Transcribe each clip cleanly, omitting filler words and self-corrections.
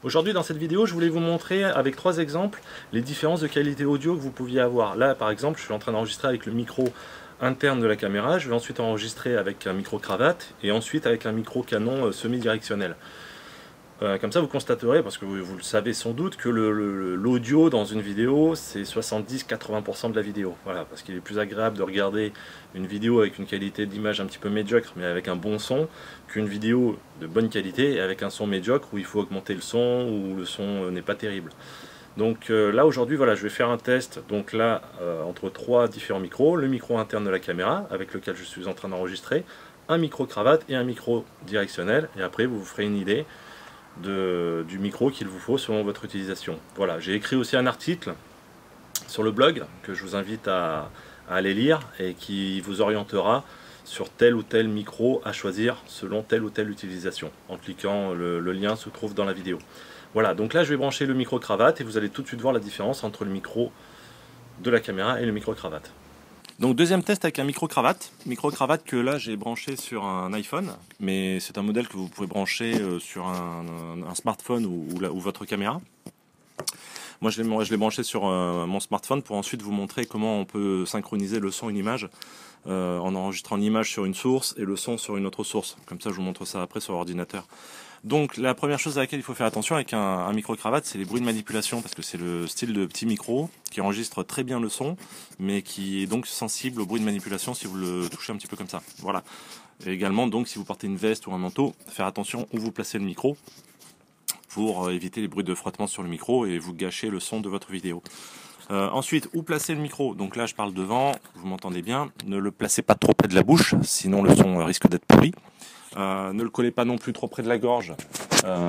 Aujourd'hui dans cette vidéo je voulais vous montrer avec 3 exemples les différences de qualité audio que vous pouviez avoir. Là par exemple je suis en train d'enregistrer avec le micro interne de la caméra, je vais ensuite enregistrer avec un micro cravate et ensuite avec un micro Canon semi-directionnel. Comme ça vous constaterez, parce que vous le savez sans doute, que l'audio dans une vidéo c'est 70-80% de la vidéo. Voilà, parce qu'il est plus agréable de regarder une vidéo avec une qualité d'image un petit peu médiocre mais avec un bon son, qu'une vidéo de bonne qualité et avec un son médiocre où il faut augmenter le son, ou le son n'est pas terrible. Donc là aujourd'hui voilà, je vais faire un test donc là entre 3 différents micros, le micro interne de la caméra avec lequel je suis en train d'enregistrer, un micro cravate et un micro directionnel, et après vous vous ferez une idée du micro qu'il vous faut selon votre utilisation. Voilà, j'ai écrit aussi un article sur le blog que je vous invite à aller lire et qui vous orientera sur tel ou tel micro à choisir selon telle ou telle utilisation. En cliquant, le lien se trouve dans la vidéo. Voilà, donc là je vais brancher le micro cravate et vous allez tout de suite voir la différence entre le micro de la caméra et le micro cravate. Donc deuxième test avec un micro cravate que là j'ai branché sur un iPhone, mais c'est un modèle que vous pouvez brancher sur un smartphone ou votre caméra. Moi je l'ai branché sur mon smartphone pour ensuite vous montrer comment on peut synchroniser le son et l'image en enregistrant l'image sur une source et le son sur une autre source. Comme ça je vous montre ça après sur l'ordinateur. Donc la première chose à laquelle il faut faire attention avec un micro-cravate, c'est les bruits de manipulation, parce que c'est le style de petit micro qui enregistre très bien le son, mais qui est donc sensible au bruit de manipulation si vous le touchez un petit peu comme ça. Voilà. Et également, donc, si vous portez une veste ou un manteau, faire attention où vous placez le micro pour éviter les bruits de frottement sur le micro et vous gâcher le son de votre vidéo. Ensuite, où placer le micro? Donc là, je parle devant, vous m'entendez bien. Ne le placez pas trop près de la bouche, sinon le son risque d'être pourri. Ne le collez pas non plus trop près de la gorge.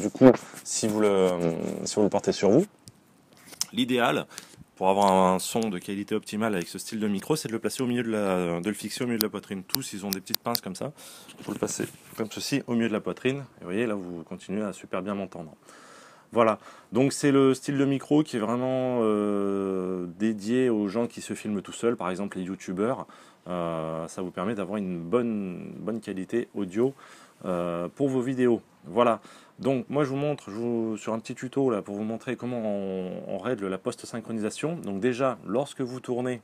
Du coup, si vous le portez sur vous, l'idéal pour avoir un son de qualité optimale avec ce style de micro, c'est de le placer au milieu de le fixer au milieu de la poitrine. Tous, ils ont des petites pinces comme ça. Vous le passez comme ceci au milieu de la poitrine. Et vous voyez, là, vous continuez à super bien m'entendre. Voilà, donc c'est le style de micro qui est vraiment dédié aux gens qui se filment tout seuls, par exemple les youtubeurs. Ça vous permet d'avoir une bonne qualité audio pour vos vidéos. Voilà, donc moi je vous montre sur un petit tuto là pour vous montrer comment on règle la post-synchronisation. Donc déjà, lorsque vous tournez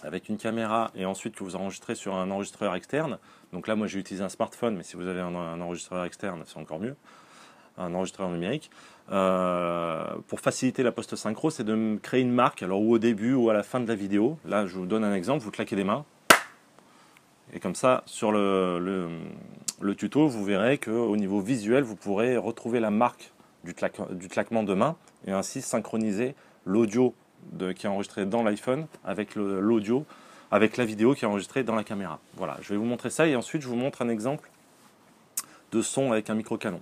avec une caméra et ensuite que vous enregistrez sur un enregistreur externe, donc là moi j'ai utilisé un smartphone, mais si vous avez un enregistreur externe c'est encore mieux, un enregistreur numérique. Pour faciliter la post-synchro, c'est de créer une marque, alors ou au début ou à la fin de la vidéo. Là, je vous donne un exemple, vous claquez des mains. Et comme ça, sur le tuto, vous verrez qu'au niveau visuel, vous pourrez retrouver la marque du claquement de main et ainsi synchroniser l'audio qui est enregistré dans l'iPhone avec l'audio, avec la vidéo qui est enregistrée dans la caméra. Voilà, je vais vous montrer ça et ensuite je vous montre un exemple de son avec un micro Canon.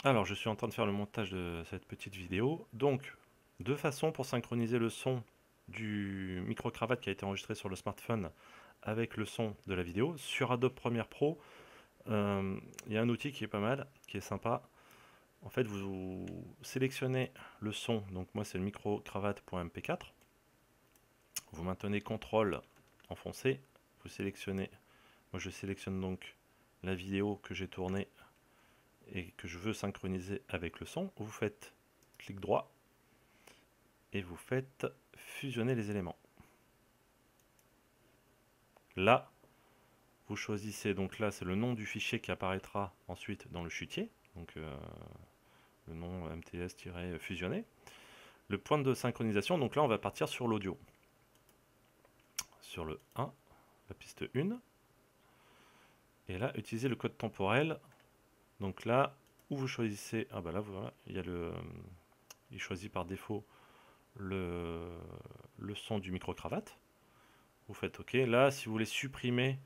Alors, je suis en train de faire le montage de cette petite vidéo. Donc, deux façons pour synchroniser le son du micro-cravate qui a été enregistré sur le smartphone avec le son de la vidéo. Sur Adobe Premiere Pro, il y a un outil qui est pas mal, qui est sympa. En fait, vous sélectionnez le son. Donc, moi, c'est le micro-cravate.mp4. Vous maintenez CTRL enfoncé. Vous sélectionnez. Moi, je sélectionne donc la vidéo que j'ai tournée et que je veux synchroniser avec le son, vous faites clic droit et vous faites fusionner les éléments. Là, vous choisissez, donc là c'est le nom du fichier qui apparaîtra ensuite dans le chutier, donc le nom MTS-fusionné. Le point de synchronisation, donc là on va partir sur l'audio. Sur le 1, la piste 1. Et là, utilisez le code temporel. Donc là, où vous choisissez, ah bah là voilà, il choisit par défaut le son du micro-cravate. Vous faites OK. Là, si vous voulez supprimer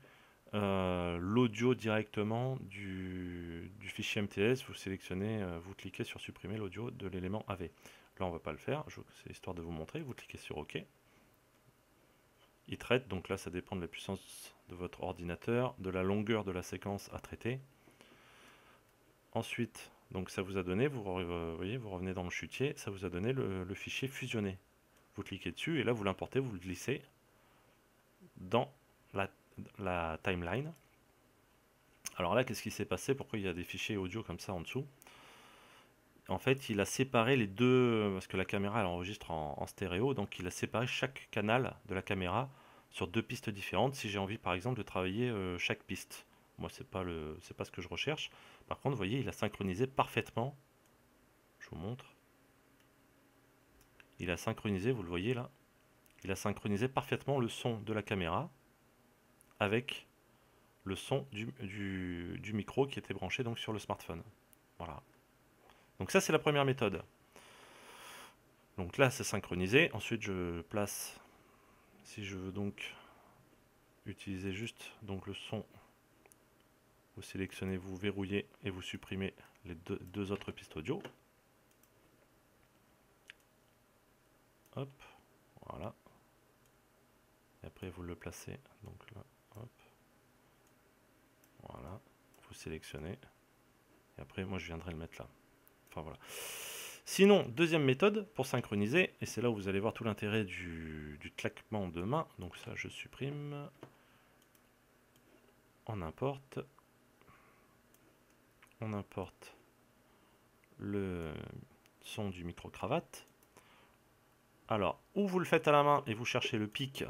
l'audio directement du fichier MTS, vous sélectionnez, vous cliquez sur supprimer l'audio de l'élément AV. Là, on ne va pas le faire, c'est histoire de vous montrer. Vous cliquez sur OK. Il traite, donc là, ça dépend de la puissance de votre ordinateur, de la longueur de la séquence à traiter. Ensuite, donc ça vous a donné, vous voyez, vous revenez dans le chutier, ça vous a donné le fichier fusionné. Vous cliquez dessus et là, vous l'importez, vous le glissez dans la timeline. Alors là, qu'est-ce qui s'est passé? Pourquoi il y a des fichiers audio comme ça en dessous? en fait, il a séparé les deux, parce que la caméra elle enregistre en stéréo, donc il a séparé chaque canal de la caméra sur deux pistes différentes. Si j'ai envie, par exemple, de travailler chaque piste, moi c'est pas ce que je recherche. Par contre, vous voyez, il a synchronisé parfaitement. Je vous montre. Il a synchronisé, vous le voyez là. Il a synchronisé parfaitement le son de la caméra avec le son du micro qui était branché donc sur le smartphone. Voilà. Donc ça c'est la première méthode. Donc là c'est synchronisé. Ensuite je place, si je veux donc utiliser juste donc le son, vous sélectionnez, vous verrouillez et vous supprimez les deux autres pistes audio. Hop, voilà. Et après vous le placez donc là, hop. Voilà, vous sélectionnez. Et après moi je viendrai le mettre là. Enfin voilà. Sinon, deuxième méthode pour synchroniser, et c'est là où vous allez voir tout l'intérêt du claquement de main. Donc ça je supprime. On importe le son du micro-cravate. Alors, ou vous le faites à la main et vous cherchez le pic.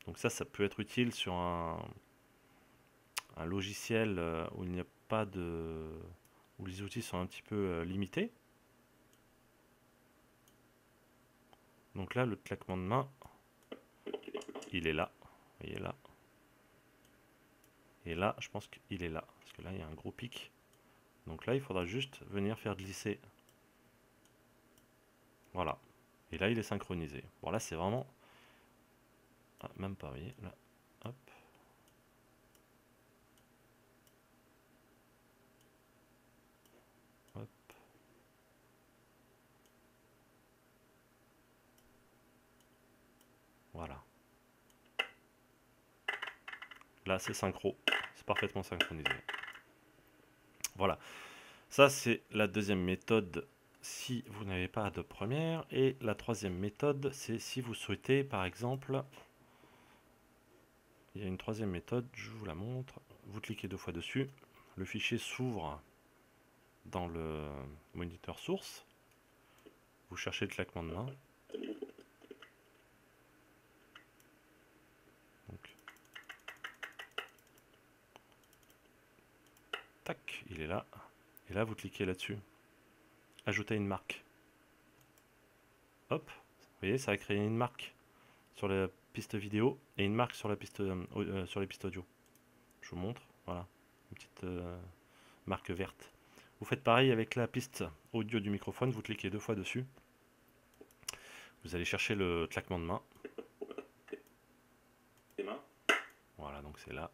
Donc ça peut être utile sur un logiciel où il n'y a pas de... où les outils sont un petit peu limités. Donc là, le claquement de main, il est là. Vous voyez là. Et là, je pense qu'il est là. Parce que là, il y a un gros pic. Donc là, il faudra juste venir faire glisser. Voilà. Et là, il est synchronisé. Bon, là, c'est vraiment... Ah, même pas, vous voyez. Là, hop. Hop. Voilà. Là, c'est synchro. C'est parfaitement synchronisé. Voilà. Ça, c'est la deuxième méthode si vous n'avez pas Adobe Premiere. Et la troisième méthode, c'est si vous souhaitez, par exemple... Il y a une troisième méthode, je vous la montre. Vous cliquez deux fois dessus. Le fichier s'ouvre dans le moniteur source. Vous cherchez le claquement de main. Donc, tac, il est là. Et là, vous cliquez là-dessus. Ajouter une marque. Hop, vous voyez, ça a créé une marque sur la piste vidéo et une marque sur la piste sur les pistes audio. Je vous montre, voilà, une petite marque verte. Vous faites pareil avec la piste audio du microphone, vous cliquez deux fois dessus. Vous allez chercher le claquement de main. Voilà, donc c'est là.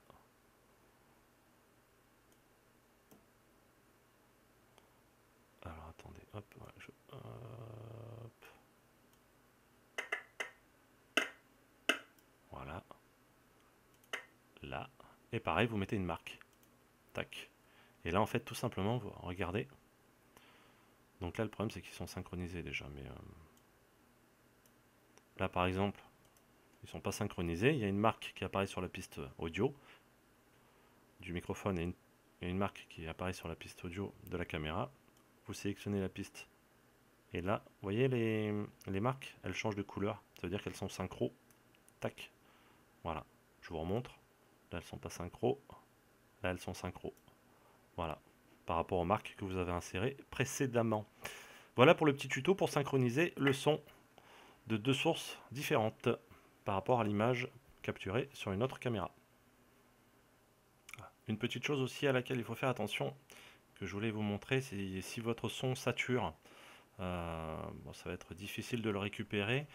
Alors attendez, hop, voilà, hop. Voilà. Là. Et pareil, vous mettez une marque. Tac. Et là, en fait, tout simplement, vous regardez. Donc là, le problème, c'est qu'ils sont synchronisés déjà. Mais là, par exemple, ils ne sont pas synchronisés. Il y a une marque qui apparaît sur la piste audio du microphone et une marque qui apparaît sur la piste audio de la caméra. Vous sélectionnez la piste. Et là, vous voyez les marques, elles changent de couleur. Ça veut dire qu'elles sont synchro. Tac. Voilà. Je vous remontre. Là, elles sont pas synchro. Là, elles sont synchro. Voilà. Par rapport aux marques que vous avez insérées précédemment. Voilà pour le petit tuto pour synchroniser le son de deux sources différentes par rapport à l'image capturée sur une autre caméra. Une petite chose aussi à laquelle il faut faire attention, que je voulais vous montrer, c'est si votre son sature, bon, ça va être difficile de le récupérer,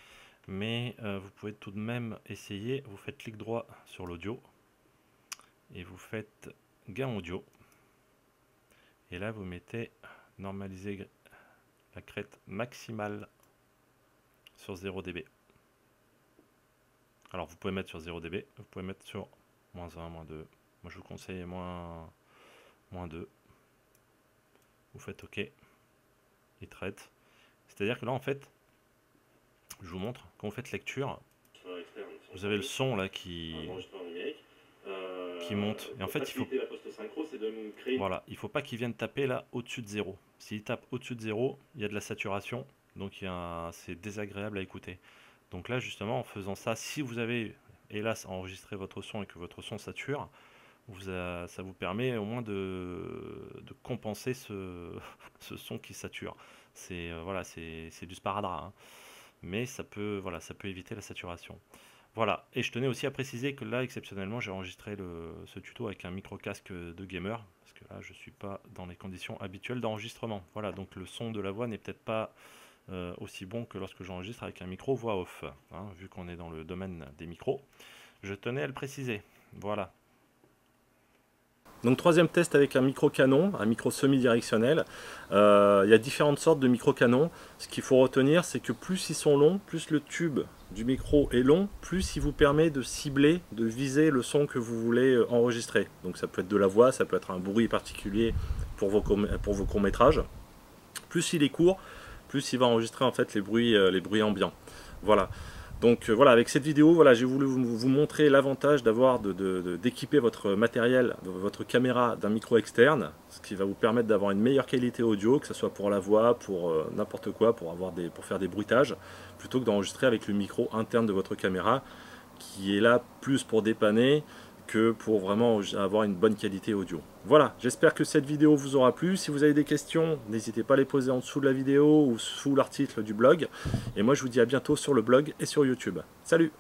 mais vous pouvez tout de même essayer. Vous faites clic droit sur l'audio et vous faites gain audio. Et là, vous mettez normaliser la crête maximale sur 0 dB. Alors, vous pouvez mettre sur 0 dB, vous pouvez mettre sur moins 1, moins 2. Moi, je vous conseille moins 2. Vous faites OK. Il traite. C'est-à-dire que là, en fait, je vous montre, quand vous faites lecture, vous avez le son là qui monte. Et en fait, c'est de me créer... Voilà, il ne faut pas qu'il vienne taper là au-dessus de 0. S'il tape au-dessus de 0, il y a de la saturation, donc c'est désagréable à écouter. Donc là, justement, en faisant ça, si vous avez, hélas, enregistré votre son et que votre son sature, ça vous permet au moins de compenser ce son qui sature. Voilà, c'est du sparadrap, hein. Mais ça peut éviter la saturation. Voilà, et je tenais aussi à préciser que là, exceptionnellement, j'ai enregistré ce tuto avec un micro-casque de gamer, parce que là, je ne suis pas dans les conditions habituelles d'enregistrement. Voilà, donc le son de la voix n'est peut-être pas aussi bon que lorsque j'enregistre avec un micro voix off, hein, vu qu'on est dans le domaine des micros. Je tenais à le préciser, voilà. Donc troisième test avec un micro canon, un micro semi-directionnel. Il y a différentes sortes de micro canons. Ce qu'il faut retenir, c'est que plus ils sont longs, plus le tube du micro est long, plus il vous permet de cibler, de viser le son que vous voulez enregistrer. Donc ça peut être de la voix, ça peut être un bruit particulier pour vos courts-métrages. Plus il est court, plus il va enregistrer en fait les bruits ambiants. Voilà. Donc voilà, avec cette vidéo, voilà, j'ai voulu vous montrer l'avantage d'équiper votre matériel, votre caméra d'un micro externe, ce qui va vous permettre d'avoir une meilleure qualité audio, que ce soit pour la voix, pour n'importe quoi, pour faire des bruitages, plutôt que d'enregistrer avec le micro interne de votre caméra, qui est là plus pour dépanner que pour vraiment avoir une bonne qualité audio. Voilà, j'espère que cette vidéo vous aura plu. Si vous avez des questions, n'hésitez pas à les poser en dessous de la vidéo ou sous l'article du blog. Et moi, je vous dis à bientôt sur le blog et sur YouTube. Salut!